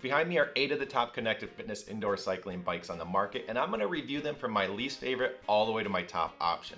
Behind me are 8 of the top connected fitness indoor cycling bikes on the market, and I'm going to review them from my least favorite all the way to my top option.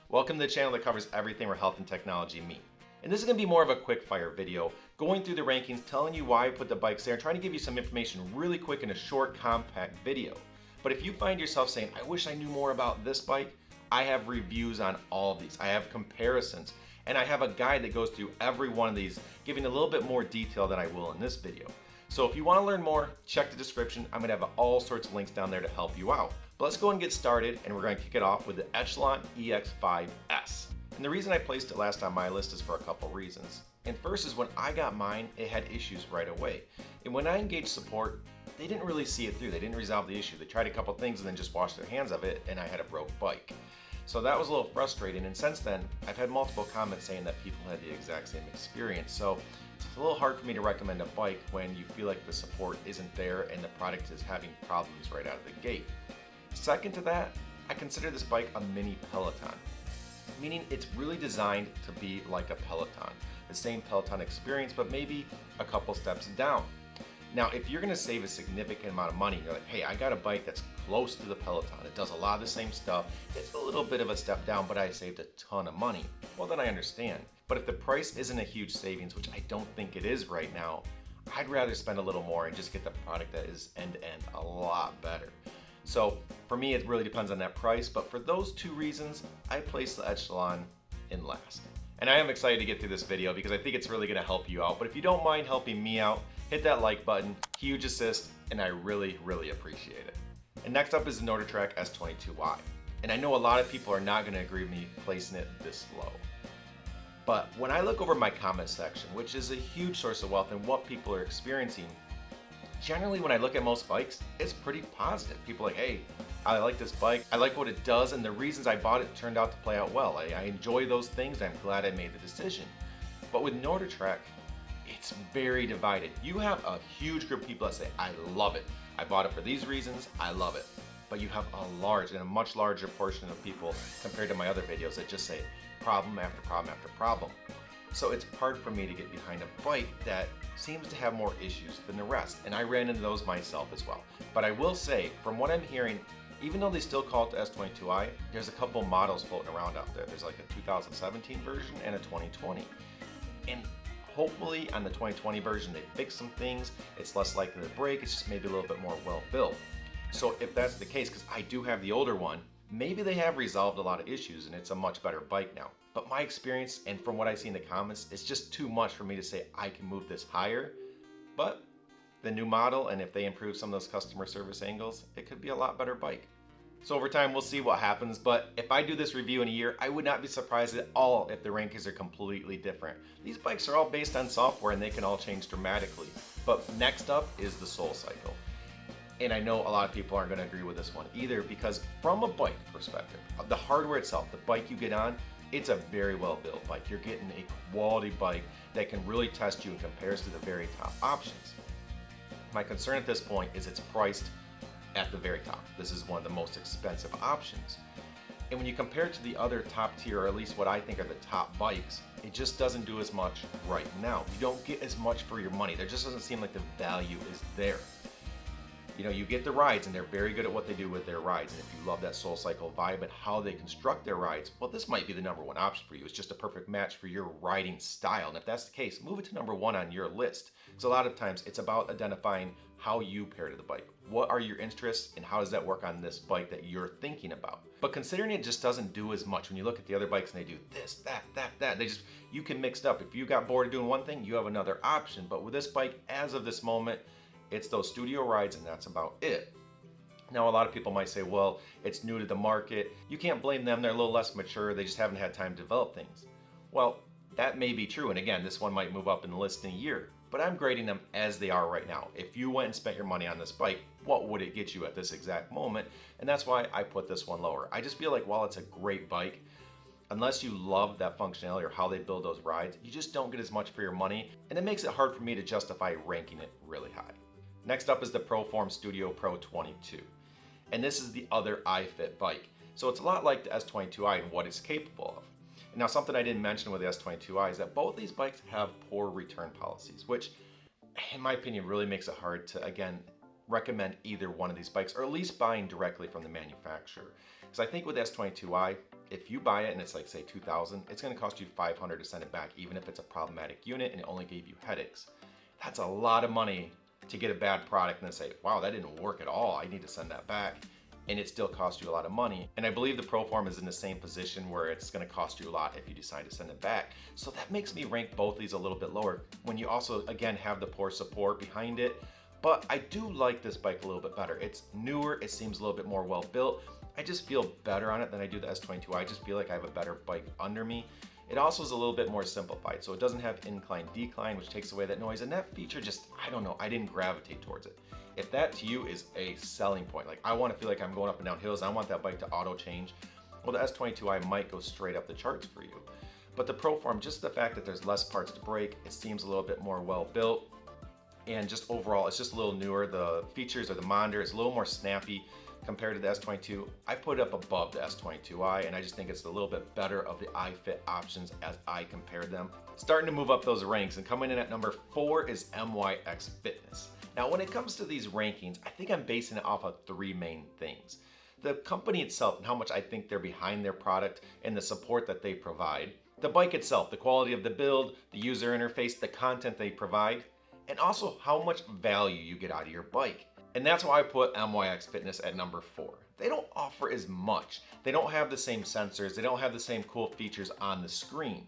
Welcome to the channel that covers everything where health and technology meet. And this is going to be more of a quick fire video, going through the rankings, telling you why I put the bikes there, and trying to give you some information really quick in a short, compact video. But if you find yourself saying, I wish I knew more about this bike, I have reviews on all of these. I have comparisons, and I have a guide that goes through every one of these, giving a little bit more detail than I will in this video. So if you want to learn more, check the description. I'm going to have all sorts of links down there to help you out. But let's go and get started, and we're going to kick it off with the Echelon EX5s. And the reason I placed it last on my list is for a couple reasons. And first is when I got mine, it had issues right away. And when I engaged support, they didn't really see it through. They didn't resolve the issue. They tried a couple things and then just washed their hands of it, and I had a broke bike. So that was a little frustrating, and since then, I've had multiple comments saying that people had the exact same experience. So it's a little hard for me to recommend a bike when you feel like the support isn't there and the product is having problems right out of the gate. Second to that, I consider this bike a mini Peloton, meaning it's really designed to be like a Peloton. The same Peloton experience, but maybe a couple steps down. Now, if you're gonna save a significant amount of money, you're like, hey, I got a bike that's close to the Peloton. It does a lot of the same stuff. It's a little bit of a step down, but I saved a ton of money. Well, then I understand. But if the price isn't a huge savings, which I don't think it is right now, I'd rather spend a little more and just get the product that is end-to-end a lot better. So for me, it really depends on that price, but for those two reasons, I place the Echelon in last. And I am excited to get through this video because I think it's really gonna help you out. But if you don't mind helping me out, hit that like button, huge assist, and I really, really appreciate it. And next up is the NordicTrack S22i. And I know a lot of people are not gonna agree with me placing it this low. But when I look over my comment section, which is a huge source of wealth and what people are experiencing, generally when I look at most bikes, it's pretty positive. People are like, hey, I like this bike, I like what it does, and the reasons I bought it turned out to play out well. I enjoy those things, I'm glad I made the decision. But with NordicTrack, it's very divided. You have a huge group of people that say, I love it. I bought it for these reasons, I love it. But you have a large and a much larger portion of people compared to my other videos that just say problem after problem after problem. So it's hard for me to get behind a bike that seems to have more issues than the rest. And I ran into those myself as well. But I will say, from what I'm hearing, even though they still call it the S22i, there's a couple models floating around out there. There's like a 2017 version and a 2020. And hopefully on the 2020 version, they fix some things. It's less likely to break. It's just maybe a little bit more well built. So if that's the case, because I do have the older one, maybe they have resolved a lot of issues and it's a much better bike now. But my experience, and from what I see in the comments, it's just too much for me to say I can move this higher. But the new model, and if they improve some of those customer service angles, it could be a lot better bike. So over time, we'll see what happens. But if I do this review in a year, I would not be surprised at all if the rankings are completely different. These bikes are all based on software and they can all change dramatically. But next up is the Soulcycle. And I know a lot of people aren't gonna agree with this one either, because from a bike perspective, the hardware itself, the bike you get on, it's a very well built bike. You're getting a quality bike that can really test you and compares to the very top options. My concern at this point is it's priced at the very top. This is one of the most expensive options. And when you compare it to the other top tier, or at least what I think are the top bikes, it just doesn't do as much right now. You don't get as much for your money. There just doesn't seem like the value is there. You know, you get the rides, and they're very good at what they do with their rides. And if you love that Soulcycle vibe and how they construct their rides, well, this might be the #1 option for you. It's just a perfect match for your riding style. And if that's the case, move it to #1 on your list. Because a lot of times it's about identifying how you pair to the bike. What are your interests, and how does that work on this bike that you're thinking about? But considering it just doesn't do as much, when you look at the other bikes and they do this, that, you can mix it up. If you got bored of doing one thing, you have another option. But with this bike, as of this moment, it's those studio rides, and that's about it. Now, a lot of people might say, well, it's new to the market. You can't blame them. They're a little less mature. They just haven't had time to develop things. Well, that may be true. And again, this one might move up in the list in a year, but I'm grading them as they are right now. If you went and spent your money on this bike, what would it get you at this exact moment? And that's why I put this one lower. I just feel like while it's a great bike, unless you love that functionality or how they build those rides, you just don't get as much for your money. And it makes it hard for me to justify ranking it really high. Next up is the Proform Studio Pro 22. And this is the other iFit bike. So it's a lot like the S22i and what it's capable of. Now, something I didn't mention with the S22i is that both these bikes have poor return policies, which in my opinion, really makes it hard to, again, recommend either one of these bikes, or at least buying directly from the manufacturer. Because I think with S22i, if you buy it and it's like, say, $2,000, it's going to cost you $500 to send it back, even if it's a problematic unit and it only gave you headaches. That's a lot of money to get a bad product and then say, wow, that didn't work at all, I need to send that back. And it still costs you a lot of money. And I believe the Proform is in the same position where it's going to cost you a lot if you decide to send it back. So that makes me rank both these a little bit lower when you also, again, have the poor support behind it. But I do like this bike a little bit better. It's newer, it seems a little bit more well built. I just feel better on it than I do the S22i. I just feel like I have a better bike under me. It also is a little bit more simplified, so it doesn't have incline decline, which takes away that noise, and that feature just, I don't know, I didn't gravitate towards it. If that to you is a selling point, like I want to feel like I'm going up and down hills, I want that bike to auto change, well, the S22i might go straight up the charts for you. But the Proform, just the fact that there's less parts to break, it seems a little bit more well built, and just overall, it's just a little newer. The features of the monitor is a little more snappy compared to the S22. I put it up above the S22i, and I just think it's a little bit better of the iFit options as I compare them. Starting to move up those ranks, and coming in at number 4 is MYX Fitness. Now, when it comes to these rankings, I think I'm basing it off of 3 main things. The company itself and how much I think they're behind their product and the support that they provide. The bike itself, the quality of the build, the user interface, the content they provide, and also how much value you get out of your bike. And that's why I put MYX Fitness at number 4. They don't offer as much. They don't have the same sensors. They don't have the same cool features on the screen.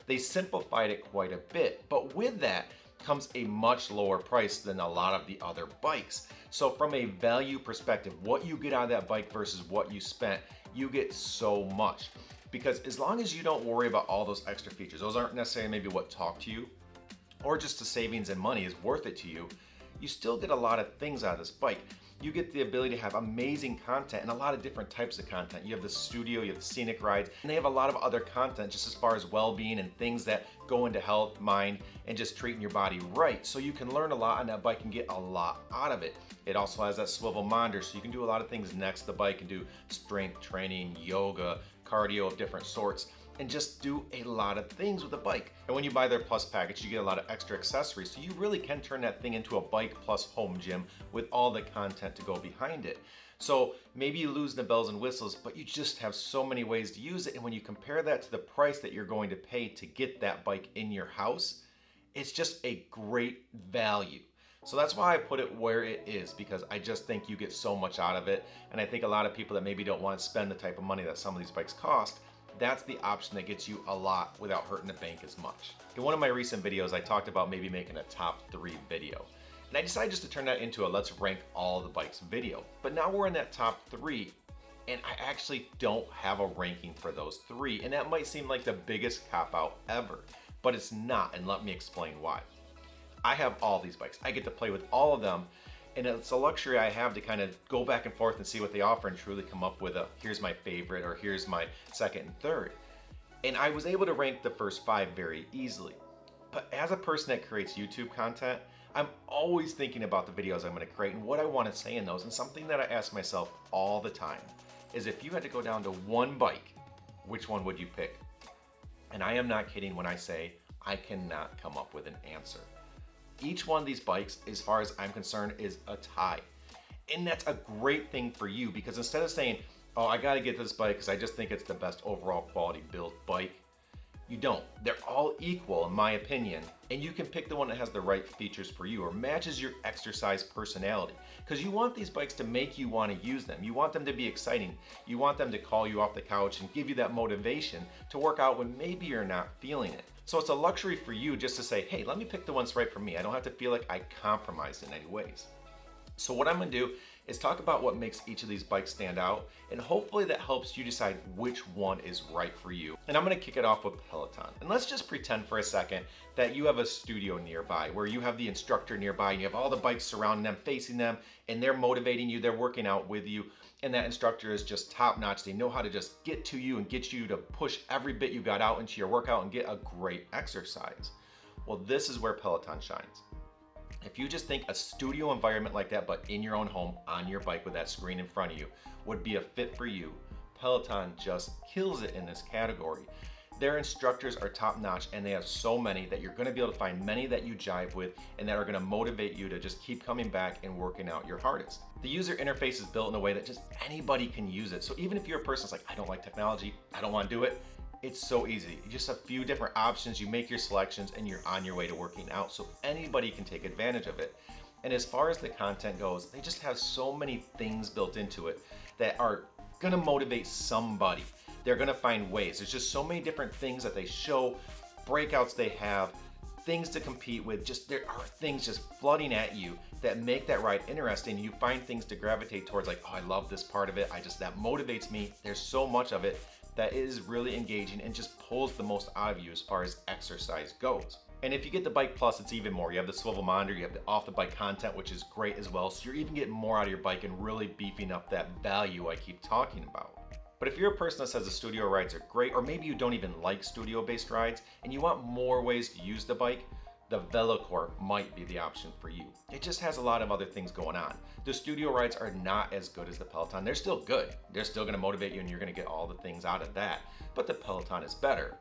They simplified it quite a bit, but with that comes a much lower price than a lot of the other bikes. So from a value perspective, what you get out of that bike versus what you spent, you get so much. Because as long as you don't worry about all those extra features, those aren't necessarily maybe what talk to you, or just the savings and money is worth it to you, you still get a lot of things out of this bike. You get the ability to have amazing content and a lot of different types of content. You have the studio, you have the scenic rides, and they have a lot of other content just as far as well-being and things that go into health, mind, and just treating your body right. So you can learn a lot on that bike and get a lot out of it. It also has that swivel monitor, so you can do a lot of things next to the bike and do strength training, yoga, cardio of different sorts, and just do a lot of things with the bike. And when you buy their Plus package, you get a lot of extra accessories, so you really can turn that thing into a bike plus home gym with all the content to go behind it. So maybe you lose the bells and whistles, but you just have so many ways to use it, and when you compare that to the price that you're going to pay to get that bike in your house, it's just a great value. So that's why I put it where it is, because I just think you get so much out of it, and I think a lot of people that maybe don't want to spend the type of money that some of these bikes cost, that's the option that gets you a lot without hurting the bank as much. In one of my recent videos, I talked about maybe making a top 3 video. And I decided just to turn that into a let's rank all the bikes video. But now we're in that top 3, and I actually don't have a ranking for those 3. And that might seem like the biggest cop-out ever, but it's not, and let me explain why. I have all these bikes. I get to play with all of them, and it's a luxury I have to kind of go back and forth and see what they offer and truly come up with a, here's my favorite, or here's my second and third. And I was able to rank the first 5 very easily. But as a person that creates YouTube content, I'm always thinking about the videos I'm going to create and what I want to say in those. And something that I ask myself all the time is, if you had to go down to one bike, which one would you pick? And I am not kidding when I say I cannot come up with an answer. Each one of these bikes, as far as I'm concerned, is a tie. And that's a great thing for you, because instead of saying, oh, I gotta get this bike because I just think it's the best overall quality built bike, you don't. They're all equal in my opinion, and you can pick the one that has the right features for you or matches your exercise personality, because you want these bikes to make you want to use them. You want them to be exciting. You want them to call you off the couch and give you that motivation to work out when maybe you're not feeling it. So it's a luxury for you just to say, hey, let me pick the ones right for me. I don't have to feel like I compromised in any ways. So what I'm gonna do is talk about what makes each of these bikes stand out, and hopefully that helps you decide which one is right for you. And I'm gonna kick it off with Peloton. And let's just pretend for a second that you have a studio nearby where you have the instructor nearby and you have all the bikes surrounding them, facing them, and they're motivating you, they're working out with you, and that instructor is just top notch. They know how to just get to you and get you to push every bit you got out into your workout and get a great exercise. Well, this is where Peloton shines. If you just think a studio environment like that, but in your own home, on your bike with that screen in front of you, would be a fit for you, Peloton just kills it in this category. Their instructors are top notch and they have so many that you're gonna be able to find many that you jive with and that are gonna motivate you to just keep coming back and working out your hardest. The user interface is built in a way that just anybody can use it. So even if you're a person that's like, I don't like technology, I don't wanna do it, it's so easy. Just a few different options, you make your selections and you're on your way to working out. So anybody can take advantage of it. And as far as the content goes, they just have so many things built into it that are gonna motivate somebody. They're gonna find ways. There's just so many different things that they show, breakouts they have, things to compete with. Just there are things just flooding at you that make that ride interesting. You find things to gravitate towards, like, oh, I love this part of it. That motivates me. There's so much of it that is really engaging and just pulls the most out of you as far as exercise goes. And if you get the Bike Plus, it's even more. You have the swivel monitor, you have the off the bike content, which is great as well. So you're even getting more out of your bike and really beefing up that value I keep talking about. But if you're a person that says the studio rides are great, or maybe you don't even like studio-based rides, and you want more ways to use the bike, the Velocore might be the option for you. It just has a lot of other things going on. The studio rides are not as good as the Peloton. They're still good. They're still gonna motivate you and you're gonna get all the things out of that. But the Peloton is better.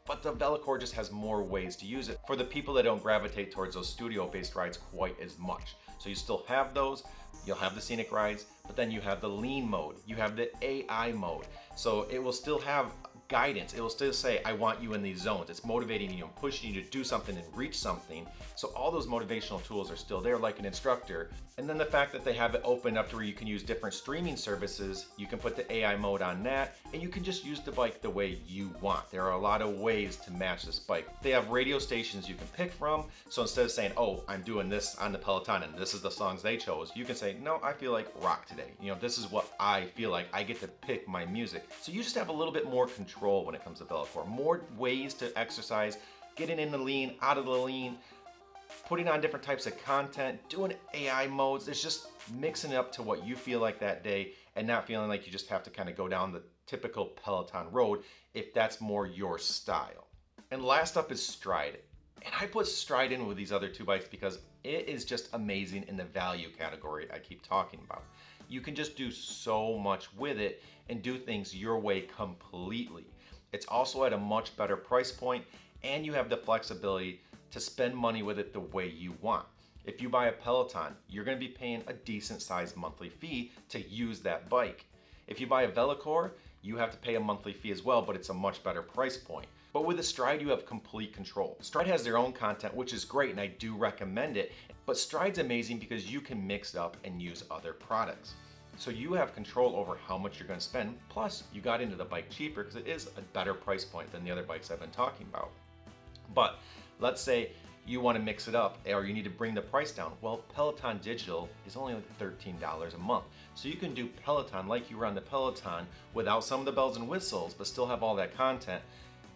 But the Velocore just has more ways to use it for the people that don't gravitate towards those studio-based rides quite as much. So you still have those, you'll have the scenic rides, but then you have the lean mode, you have the AI mode. So it will still have guidance. It will still say, I want you in these zones. It's motivating you and pushing you to do something and reach something. So all those motivational tools are still there like an instructor. And then the fact that they have it open up to where you can use different streaming services, you can put the AI mode on that, and you can just use the bike the way you want. There are a lot of ways to match this bike. They have radio stations you can pick from. So instead of saying, oh, I'm doing this on the Peloton and this is the songs they chose, you can say, no, I feel like rock today. You know, this is what I feel like. I get to pick my music. So you just have a little bit more control when it comes to Velocore. More ways to exercise, getting in the lean, out of the lean, putting on different types of content, doing AI modes. There's just mixing it up to what you feel like that day and not feeling like you just have to kind of go down the typical Peloton road if that's more your style. And last up is Stryde. And I put Stryde in with these other two bikes because it is just amazing in the value category I keep talking about. You can just do so much with it and do things your way completely. It's also at a much better price point and you have the flexibility to spend money with it the way you want. If you buy a Peloton, you're gonna be paying a decent sized monthly fee to use that bike. If you buy a Velocore, you have to pay a monthly fee as well, but it's a much better price point. But with the Stryde, you have complete control. Stryde has their own content, which is great, and I do recommend it. But Stryde's amazing because you can mix it up and use other products. So you have control over how much you're gonna spend. Plus, you got into the bike cheaper because it is a better price point than the other bikes I've been talking about. But let's say you wanna mix it up or you need to bring the price down. Well, Peloton Digital is only like $13 a month. So you can do Peloton like you were on the Peloton without some of the bells and whistles, but still have all that content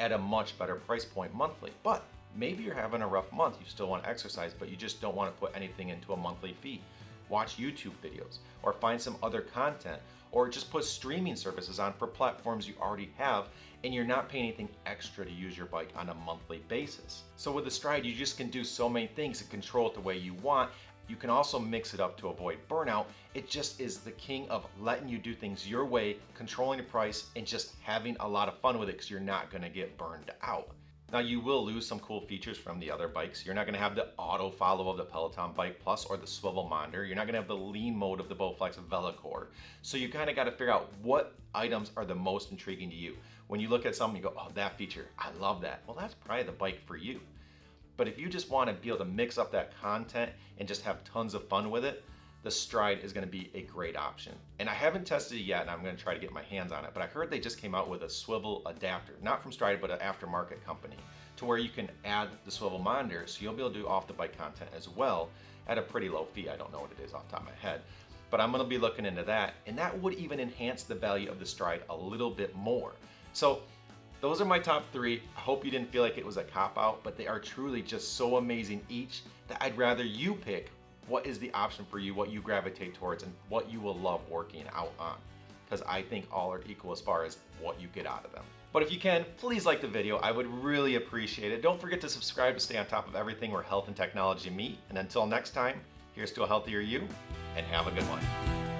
at a much better price point monthly. But maybe you're having a rough month, you still want to exercise, but you just don't want to put anything into a monthly fee. Watch YouTube videos or find some other content or just put streaming services on for platforms you already have and you're not paying anything extra to use your bike on a monthly basis. So with the Stryde, you just can do so many things and control it the way you want. You can also mix it up to avoid burnout. It just is the king of letting you do things your way, controlling the price, and just having a lot of fun with it because you're not gonna get burned out. Now you will lose some cool features from the other bikes. You're not gonna have the auto follow of the Peloton Bike Plus or the swivel monitor. You're not gonna have the lean mode of the Bowflex Velocore. So you kind of got to figure out what items are the most intriguing to you. When you look at something, you go, oh, that feature, I love that. Well, that's probably the bike for you. But if you just want to be able to mix up that content and just have tons of fun with it, the Stryde is going to be a great option. And I haven't tested it yet, and I'm going to try to get my hands on it, but I heard they just came out with a swivel adapter, not from Stryde, but an aftermarket company, to where you can add the swivel monitor, so you'll be able to do off-the-bike content as well at a pretty low fee. I don't know what it is off the top of my head, but I'm going to be looking into that, and that would even enhance the value of the Stryde a little bit more. So those are my top three. I hope you didn't feel like it was a cop-out, but they are truly just so amazing each that I'd rather you pick what is the option for you, what you gravitate towards, and what you will love working out on. Because I think all are equal as far as what you get out of them. But if you can, please like the video. I would really appreciate it. Don't forget to subscribe to stay on top of everything where health and technology meet. And until next time, here's to a healthier you, and have a good one.